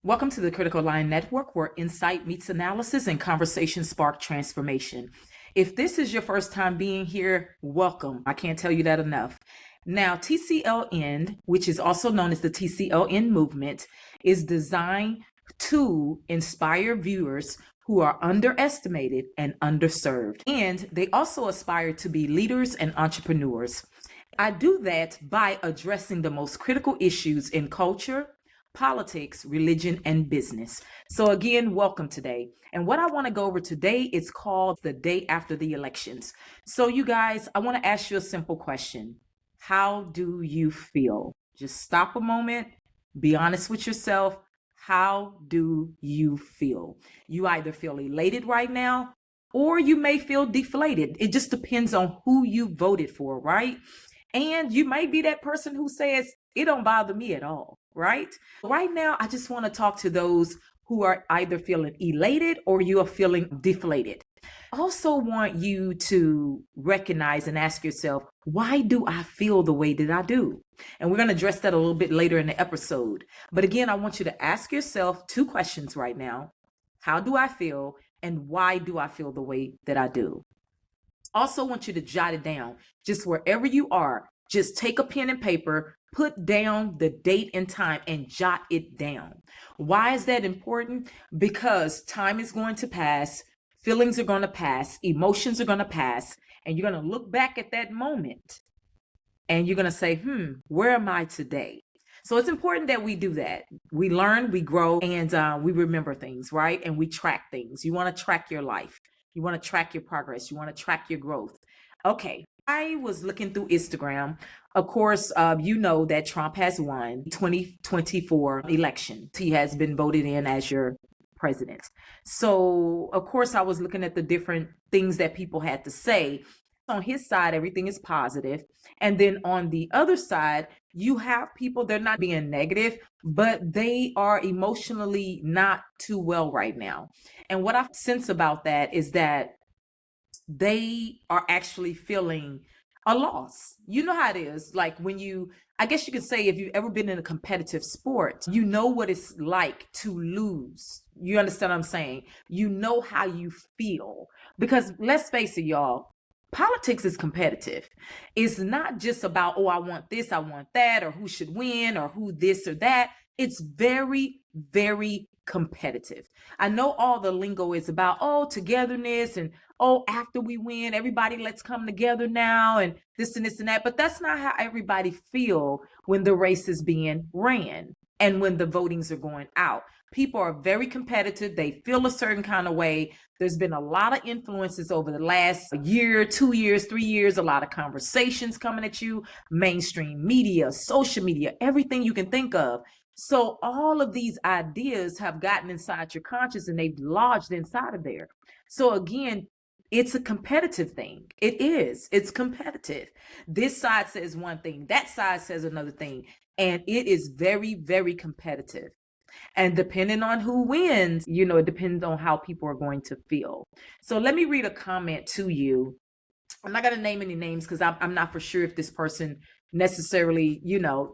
Welcome to the Critical Line Network, where insight meets analysis and conversation spark transformation. If this is your first time being here, welcome. I can't tell you that enough. Now, TCLN, which is also known as the TCLN movement, is designed to inspire viewers who are underestimated and underserved. And they also aspire to be leaders and entrepreneurs. I do that by addressing the most critical issues in culture, politics, religion, and business. So again, welcome today. And what I want to go over today is called the day after the elections. So you guys, I want to ask you a simple question. How do you feel? Just stop a moment, be honest with yourself. How do you feel? You either feel elated right now, or you may feel deflated. It just depends on who you voted for, right? And you might be that person who says, it don't bother me at all, right? Right now, I just want to talk to those who are either feeling elated or you are feeling deflated. I also want you to recognize and ask yourself, why do I feel the way that I do? And we're going to address that a little bit later in the episode. But again, I want you to ask yourself two questions right now. How do I feel? And why do I feel the way that I do? Also want you to jot it down. Just wherever you are, just take a pen and paper, put down the date and time and jot it down. Why is that important? Because time is going to pass, feelings are going to pass, emotions are going to pass, and you're going to look back at that moment and you're going to say, where am I today? So it's important that we do that. We learn, we grow, and we remember things, right? And we track things. You want to track your life. You want to track your progress. You want to track your growth. Okay, I was looking through Instagram. Of course, you know that Trump has won 2024 election. He has been voted in as your president. So, of course, I was looking at the different things that people had to say. On his side, everything is positive. And then on the other side, you have people, they're not being negative, but they are emotionally not too well right now. And what I sense about that is that they are actually feeling a loss. You know how it is. Like when I guess you could say, if you've ever been in a competitive sport, you know what it's like to lose. You understand what I'm saying? You know how you feel. Because let's face it, y'all, politics is competitive. It's not just about, oh, I want this, I want that, or who should win, or who this or that. It's very, very competitive. I know all the lingo is about, oh, togetherness, and oh, after we win, everybody let's come together now, and this and this and that. But that's not how everybody feel when the race is being ran and when the votings are going out. People are very competitive. They feel a certain kind of way. There's been a lot of influences over the last year, 2 years, 3 years, a lot of conversations coming at you, mainstream media, social media, everything you can think of. So all of these ideas have gotten inside your conscious and they've lodged inside of there. So again, it's a competitive thing. It is. It's competitive. This side says one thing, that side says another thing, and it is very, very competitive. And depending on who wins, it depends on how people are going to feel. So let me read a comment to you. I'm not going to name any names because I'm not for sure if this person necessarily,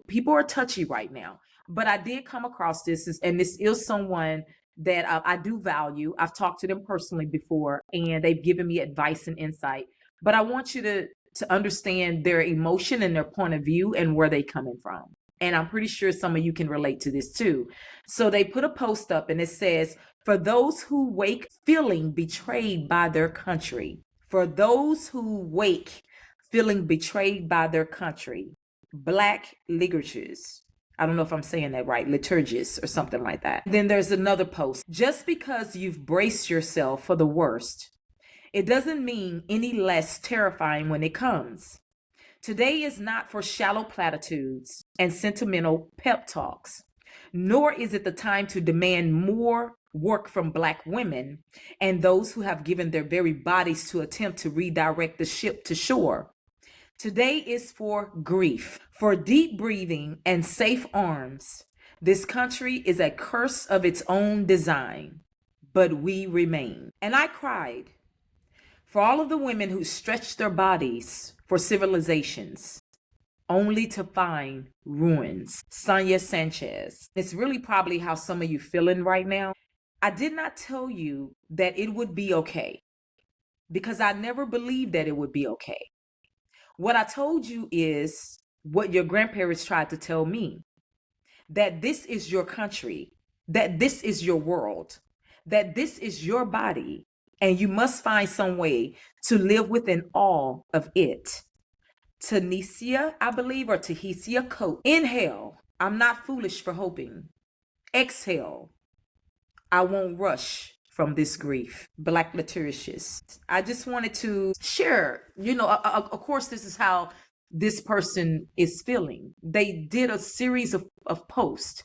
people are touchy right now. But I did come across this, and this is someone that I do value. I've talked to them personally before, and they've given me advice and insight. But I want you to understand their emotion and their point of view and where they're coming from. And I'm pretty sure some of you can relate to this too. So they put a post up and it says, for those who wake feeling betrayed by their country, for those who wake feeling betrayed by their country, Black liturgists. I don't know if I'm saying that right, liturgists or something like that. Then there's another post. Just because you've braced yourself for the worst, it doesn't mean any less terrifying when it comes. Today is not for shallow platitudes and sentimental pep talks, nor is it the time to demand more work from Black women and those who have given their very bodies to attempt to redirect the ship to shore. Today is for grief, for deep breathing and safe arms. This country is a curse of its own design, but we remain. And I cried for all of the women who stretched their bodies for civilizations, only to find ruins. Sonia Sanchez. It's really probably how some of you feeling right now. I did not tell you that it would be okay because I never believed that it would be okay. What I told you is what your grandparents tried to tell me, that this is your country, that this is your world, that this is your body, and you must find some way to live within all of it. Tanesia, I believe, or Tahesia Coat. Inhale, I'm not foolish for hoping. Exhale, I won't rush from this grief. Black liturgist. I just wanted to share, of course, this is how this person is feeling. They did a series of posts,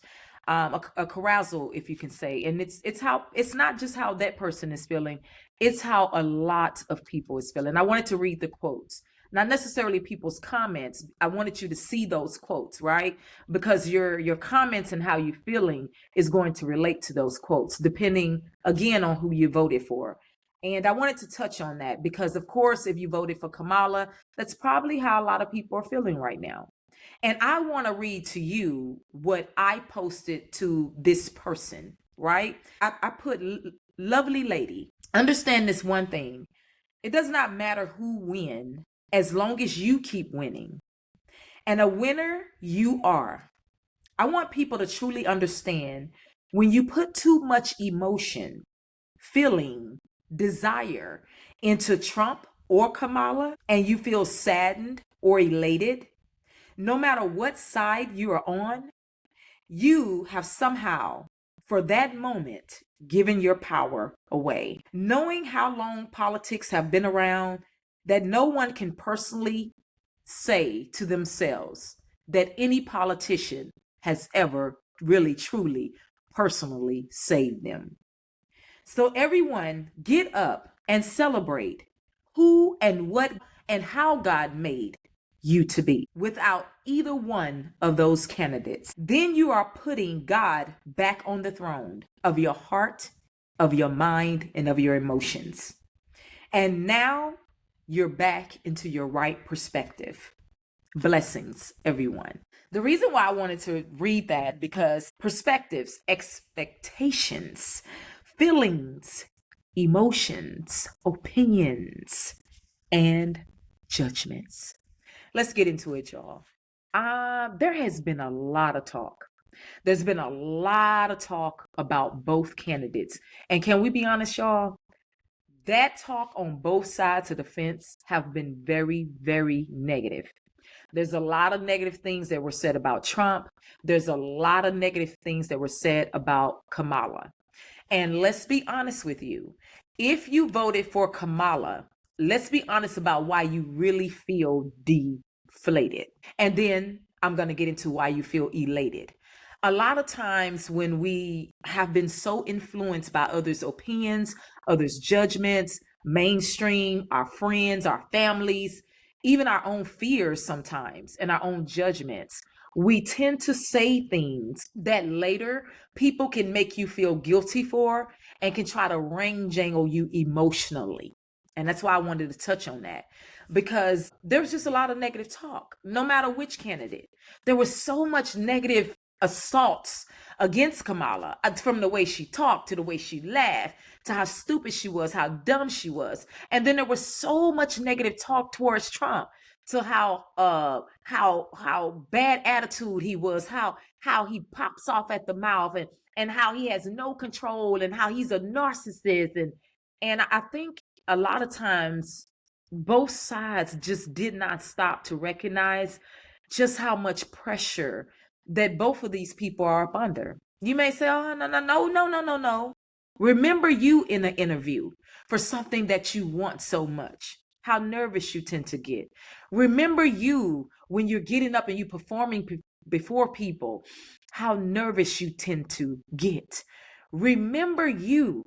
a carousal, if you can say. And it's not just how that person is feeling, it's how a lot of people is feeling. I wanted to read the quotes. Not necessarily people's comments. I wanted you to see those quotes, right? Because your comments and how you're feeling is going to relate to those quotes, depending again on who you voted for. And I wanted to touch on that because, of course, if you voted for Kamala, that's probably how a lot of people are feeling right now. And I want to read to you what I posted to this person, right? I put, lovely lady, understand this one thing. It does not matter who wins as long as you keep winning. And a winner you are. I want people to truly understand when you put too much emotion, feeling, desire into Trump or Kamala, and you feel saddened or elated, no matter what side you are on, you have somehow, for that moment, given your power away. Knowing how long politics have been around, that no one can personally say to themselves that any politician has ever really, truly, personally saved them. So everyone get up and celebrate who and what and how God made you to be without either one of those candidates. Then you are putting God back on the throne of your heart, of your mind, and of your emotions. And now you're back into your right perspective. Blessings, everyone. The reason why I wanted to read that, because perspectives, expectations, feelings, emotions, opinions, and judgments. Let's get into it, y'all. There has been a lot of talk. There's been a lot of talk about both candidates. And can we be honest, y'all? That talk on both sides of the fence have been very, very negative. There's a lot of negative things that were said about Trump. There's a lot of negative things that were said about Kamala. And let's be honest with you. If you voted for Kamala, let's be honest about why you really feel deflated. And then I'm going to get into why you feel elated. A lot of times when we have been so influenced by others' opinions, others' judgments, mainstream, our friends, our families, even our own fears sometimes and our own judgments, we tend to say things that later people can make you feel guilty for and can try to ring jangle you emotionally. And that's why I wanted to touch on that, because there's just a lot of negative talk, no matter which candidate. There was so much negative assaults against Kamala, from the way she talked to the way she laughed to how stupid she was, how dumb she was. And then there was so much negative talk towards Trump, to how bad attitude he was, how he pops off at the mouth, and how he has no control, and how he's a narcissist. And I think a lot of times both sides just did not stop to recognize just how much pressure that both of these people are up under. You may say, oh, no. Remember you in an interview for something that you want so much, how nervous you tend to get. Remember you when you're getting up and you're performing before people, how nervous you tend to get. Remember you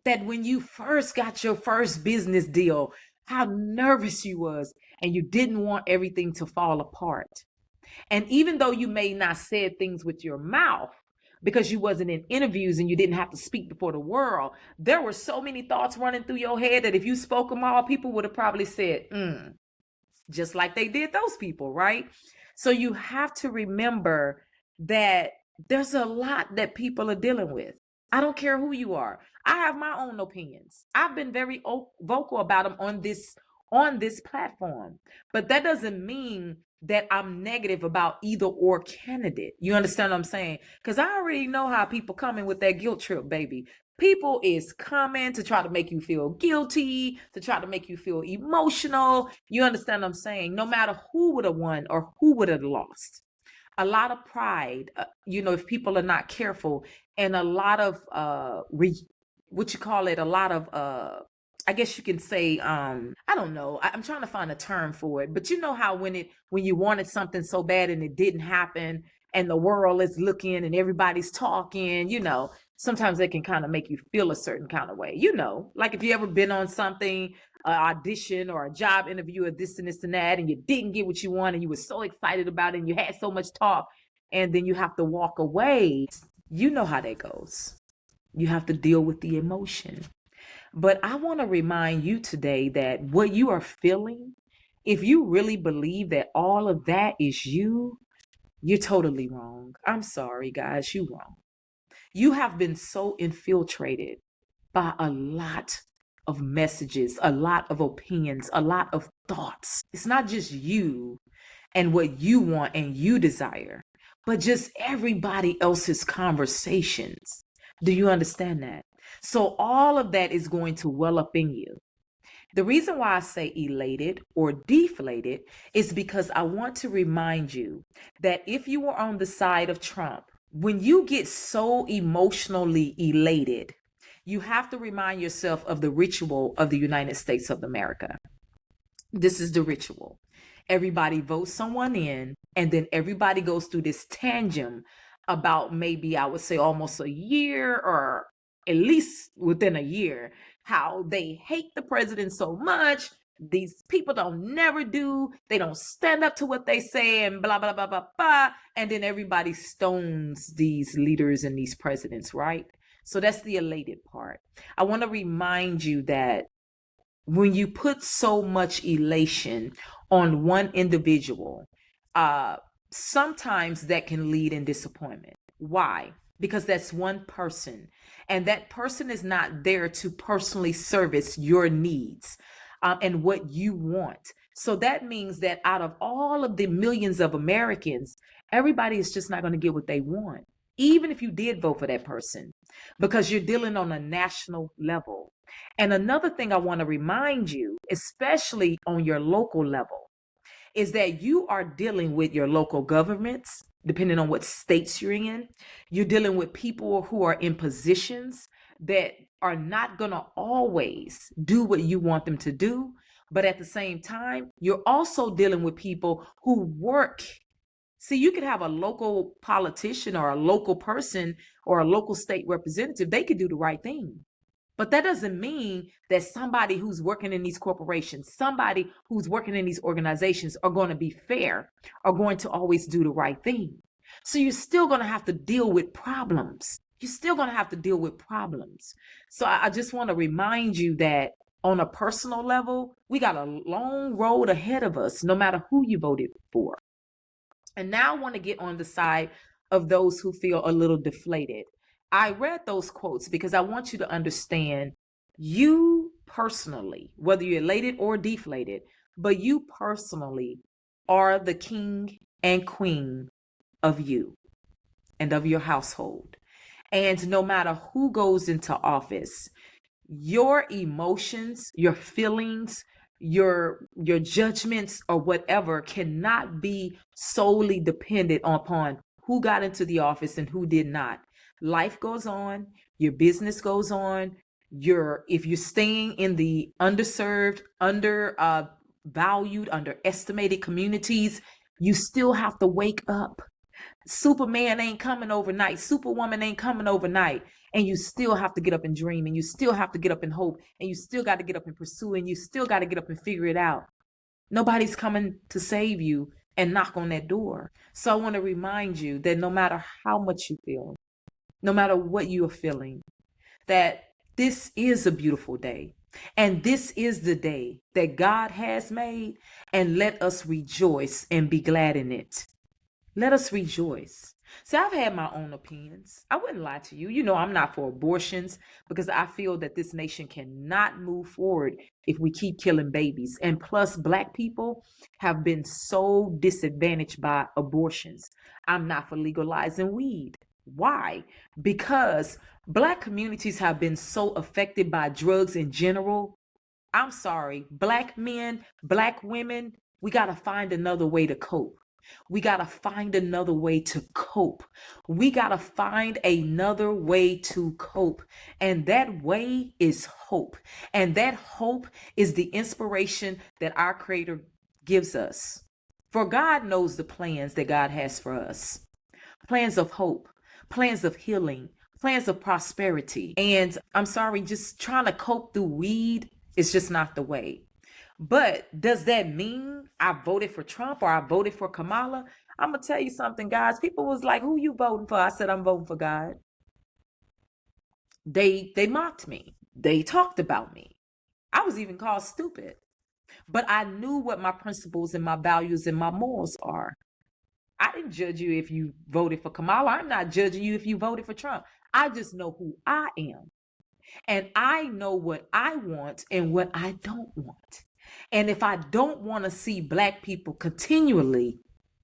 that when you first got your first business deal, how nervous you was and you didn't want everything to fall apart. And even though you may not said things with your mouth because you wasn't in interviews and you didn't have to speak before the world, there were so many thoughts running through your head that if you spoke them all, people would have probably said, just like they did those people, right? So you have to remember that there's a lot that people are dealing with. I don't care who you are. I have my own opinions. I've been very vocal about them on this platform. But that doesn't mean that I'm negative about either or candidate. You understand what I'm saying? Because I already know how people coming with that guilt trip, baby. People is coming to try to make you feel guilty, to try to make you feel emotional. You understand what I'm saying? No matter who would have won or who would have lost. A lot of pride, if people are not careful, and a lot of what you call it, a lot of I guess you can say, I don't know. I'm trying to find a term for it, but you know how when you wanted something so bad and it didn't happen, and the world is looking and everybody's talking, sometimes they can kind of make you feel a certain kind of way. Like if you ever been on something, an audition or a job interview or this and this and that, and you didn't get what you wanted, and you were so excited about it, and you had so much talk, and then you have to walk away. You know how that goes. You have to deal with the emotion. But I want to remind you today that what you are feeling, if you really believe that all of that is you, you're totally wrong. I'm sorry, guys, you're wrong. You have been so infiltrated by a lot of messages, a lot of opinions, a lot of thoughts. It's not just you and what you want and you desire, but just everybody else's conversations. Do you understand that? So all of that is going to well up in you. The reason why I say elated or deflated is because I want to remind you that if you were on the side of Trump, when you get so emotionally elated, you have to remind yourself of the ritual of the United States of America. This is the ritual. Everybody votes someone in, and then everybody goes through this tangent about, maybe I would say almost a year, or at least within a year, how they hate the president so much. These people they don't stand up to what they say, and blah, blah, blah, blah, blah. And then everybody stones these leaders and these presidents, right? So that's the elated part. I want to remind you that when you put so much elation on one individual, sometimes that can lead in disappointment. Why? Because that's one person, and that person is not there to personally service your needs and what you want. So that means that out of all of the millions of Americans, everybody is just not going to get what they want, even if you did vote for that person, because you're dealing on a national level. And another thing I want to remind you, especially on your local level, is that you are dealing with your local governments, depending on what states you're in. You're dealing with people who are in positions that are not going to always do what you want them to do. But at the same time, you're also dealing with people who work. See, you could have a local politician or a local person or a local state representative. They could do the right thing. But that doesn't mean that somebody who's working in these corporations, somebody who's working in these organizations are going to be fair, are going to always do the right thing. So you're still going to have to deal with problems. You're still going to have to deal with problems. So I just want to remind you that on a personal level, we got a long road ahead of us, no matter who you voted for. And now I want to get on the side of those who feel a little deflated. I read those quotes because I want you to understand, you personally, whether you're elated or deflated, but you personally are the king and queen of you and of your household. And no matter who goes into office, your emotions, your feelings, your judgments or whatever cannot be solely dependent upon who got into the office and who did not. Life goes on, your business goes on. If you're staying in the underserved, undervalued, underestimated communities, you still have to wake up. Superman ain't coming overnight. Superwoman ain't coming overnight. And you still have to get up and dream, and you still have to get up and hope, and you still got to get up and pursue, and you still got to get up and figure it out. Nobody's coming to save you and knock on that door. So I want to remind you that no matter how much you feel, no matter what you are feeling, that this is a beautiful day. And this is the day that God has made, and let us rejoice and be glad in it. Let us rejoice. See, I've had my own opinions. I wouldn't lie to you. You know, I'm not for abortions because I feel that this nation cannot move forward if we keep killing babies. And plus, Black people have been so disadvantaged by abortions. I'm not for legalizing weed. Why? Because Black communities have been so affected by drugs in general. I'm sorry, Black men, Black women, we got to find another way to cope. We got to find another way to cope. We got to find another way to cope. And that way is hope. And that hope is the inspiration that our Creator gives us. For God knows the plans that God has for us, plans of hope, plans of healing, plans of prosperity. And I'm sorry, just trying to cope through weed is just not the way. But does that mean I voted for Trump or I voted for Kamala? I'm gonna tell you something, guys. People was like, "Who you voting for?" I said, "I'm voting for God." They mocked me. They talked about me. I was even called stupid. But I knew what my principles and my values and my morals are. I didn't judge you if you voted for Kamala. I'm not judging you if you voted for Trump. I just know who I am. And I know what I want and what I don't want. And if I don't want to see Black people continually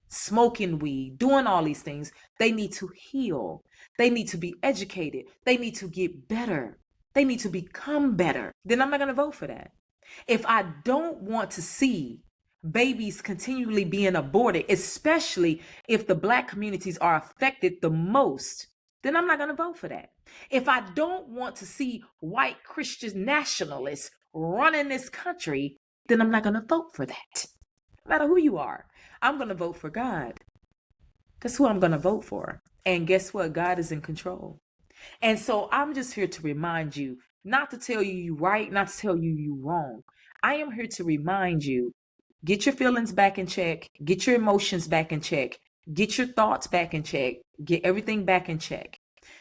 smoking weed, doing all these things, they need to heal. They need to be educated. They need to get better. They need to become better. Then I'm not going to vote for that. If I don't want to see babies continually being aborted, especially if the Black communities are affected the most, then I'm not going to vote for that. If I don't want to see white Christian nationalists running this country, then I'm not going to vote for that. No matter who you are, I'm going to vote for God. That's who I'm going to vote for. And guess what? God is in control. And so I'm just here to remind you, not to tell you you right, not to tell you you wrong. I am here to remind you, get your feelings back in check, get your emotions back in check, get your thoughts back in check, get everything back in check.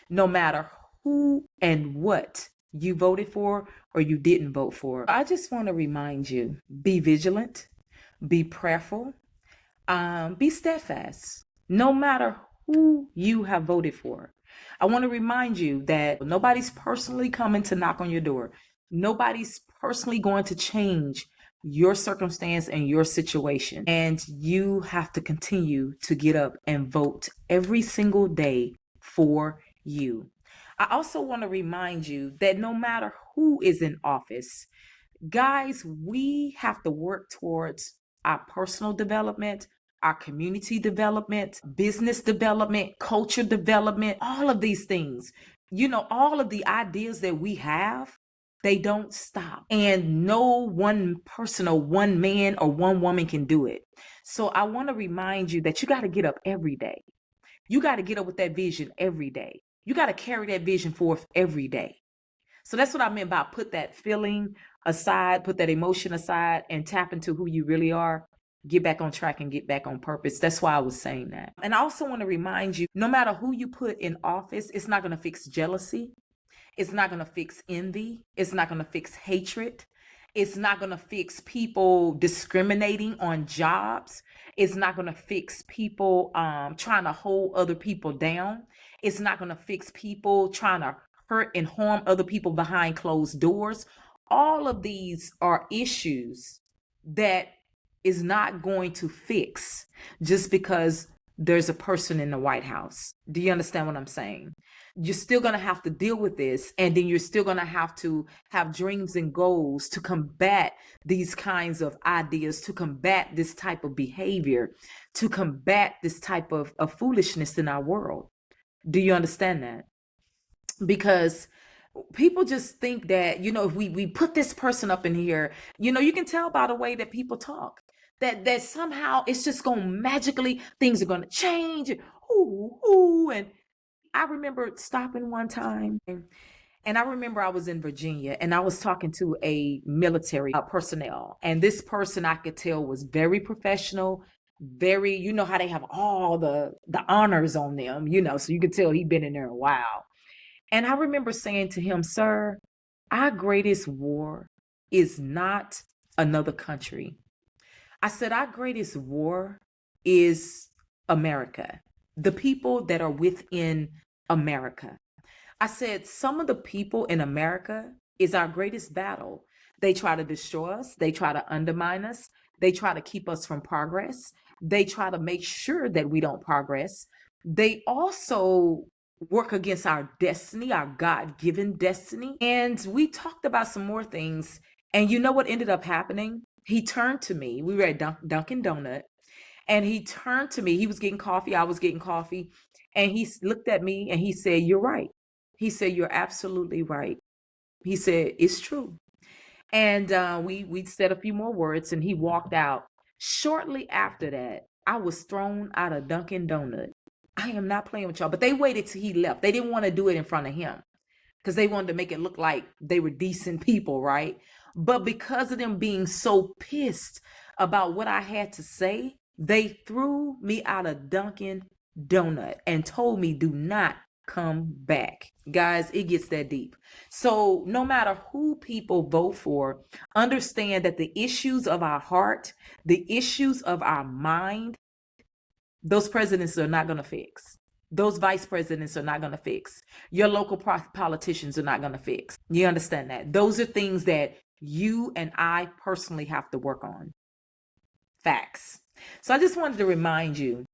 No matter who and what you voted for or you didn't vote for. I just want to remind you, be vigilant, be prayerful, be steadfast, no matter who you have voted for. I want to remind you that nobody's personally coming to knock on your door. Nobody's personally going to change your circumstance and your situation. And you have to continue to get up and vote every single day for you. I also want to remind you that no matter who is in office, guys, we have to work towards our personal development, our community development, business development, culture development, all of these things. You know, all of the ideas that we have, they don't stop. And no one person or one man or one woman can do it. So I want to remind you that you got to get up every day. You got to get up with that vision every day. You got to carry that vision forth every day. So that's what I meant by put that feeling aside, put that emotion aside, and tap into who you really are. Get back on track and get back on purpose. That's why I was saying that. And I also want to remind you, no matter who you put in office, it's not going to fix jealousy. It's not going to fix envy. It's not going to fix hatred. It's not going to fix people discriminating on jobs. It's not going to fix people trying to hold other people down. It's not going to fix people trying to hurt and harm other people behind closed doors. All of these are issues that is not going to fix just because there's a person in the White House. Do you understand what I'm saying? You're still going to have to deal with this, and then you're still going to have dreams and goals to combat these kinds of ideas, to combat this type of behavior, to combat this type of foolishness in our world. Do you understand that? Because people just think that, you know, if we put this person up in here, you know, you can tell by the way that people talk that somehow it's just going to magically, things are going to change. And I remember stopping one time, and I remember I was in Virginia and I was talking to a military personnel, and this person I could tell was very professional, very, you know how they have all the honors on them, you know, so you could tell he'd been in there a while. And I remember saying to him, "Sir, our greatest war is not another country. I said, our greatest war is America, the people that are within America. I said, some of the people in America is our greatest battle. They try to destroy us. They try to undermine us. They try to keep us from progress. They try to make sure that we don't progress. They also work against our destiny, our God-given destiny. And we talked about some more things. And you know what ended up happening? He turned to me. We were at Dunkin' Donut. And he turned to me. He was getting coffee. I was getting coffee. And he looked at me and he said, "You're right." He said, "You're absolutely right." He said, "It's true." And we said a few more words and he walked out. Shortly after that, I was thrown out of Dunkin' Donut. I am not playing with y'all, but they waited till he left. They didn't want to do it in front of him because they wanted to make it look like they were decent people, right? But because of them being so pissed about what I had to say, they threw me out of Dunkin' Donut and told me, "Do not come back." Guys, it gets that deep. So no matter who people vote for, understand that the issues of our heart, the issues of our mind, those presidents are not going to fix. Those vice presidents are not going to fix. Your local politicians are not going to fix. You understand that? Those are things that you and I personally have to work on. Facts. So I just wanted to remind you,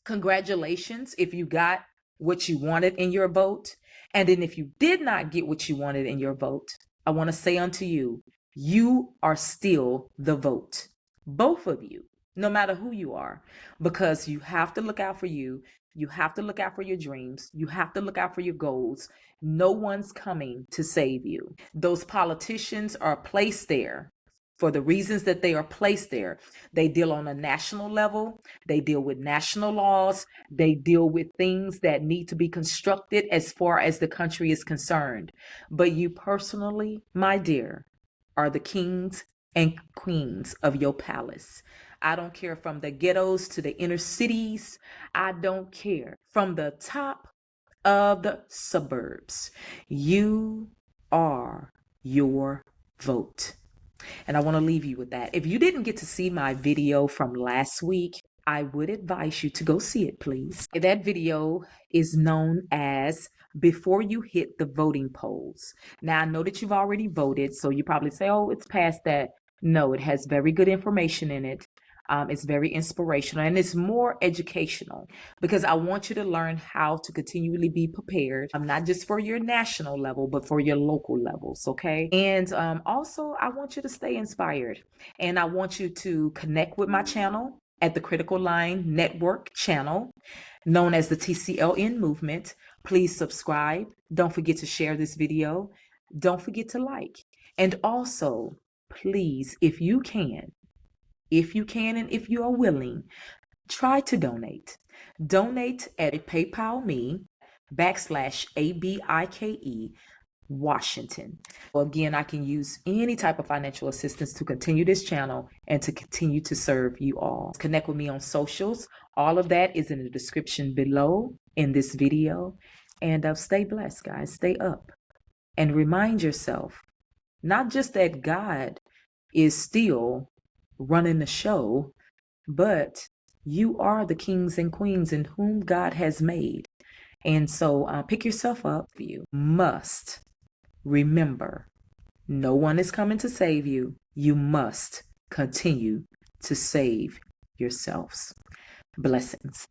congratulations if you got what you wanted in your vote. And then if you did not get what you wanted in your vote, I want to say unto you, you are still the vote. Both of you, no matter who you are, because you have to look out for you. You have to look out for your dreams. You have to look out for your goals. No one's coming to save you. Those politicians are placed there for the reasons that they are placed there. They deal on a national level. They deal with national laws. They deal with things that need to be constructed as far as the country is concerned. But you personally, my dear, are the kings and queens of your palace. I don't care from the ghettos to the inner cities. I don't care. From the top of the suburbs, you are your vote. And I want to leave you with that. If you didn't get to see my video from last week, I would advise you to go see it, please. That video is known as Before You Hit the Voting Polls. Now, I know that you've already voted, so you probably say, "Oh, it's past that." No, it has very good information in it. It's very inspirational and it's more educational because I want you to learn how to continually be prepared, not just for your national level, but for your local levels, okay? And also, I want you to stay inspired and I want you to connect with my channel at the Critical Line Network channel, known as the TCLN movement. Please subscribe. Don't forget to share this video. Don't forget to like. And also, please, if you can and if you are willing, try to donate. Donate at PayPal me /ABIKE Washington. Again, I can use any type of financial assistance to continue this channel and to continue to serve you all. Connect with me on socials. All of that is in the description below in this video. And stay blessed, guys. Stay up. And remind yourself, not just that God is still running the show, but you are the kings and queens in whom God has made. And so pick yourself up. You must remember, no one is coming to save you. You must continue to save yourselves. Blessings.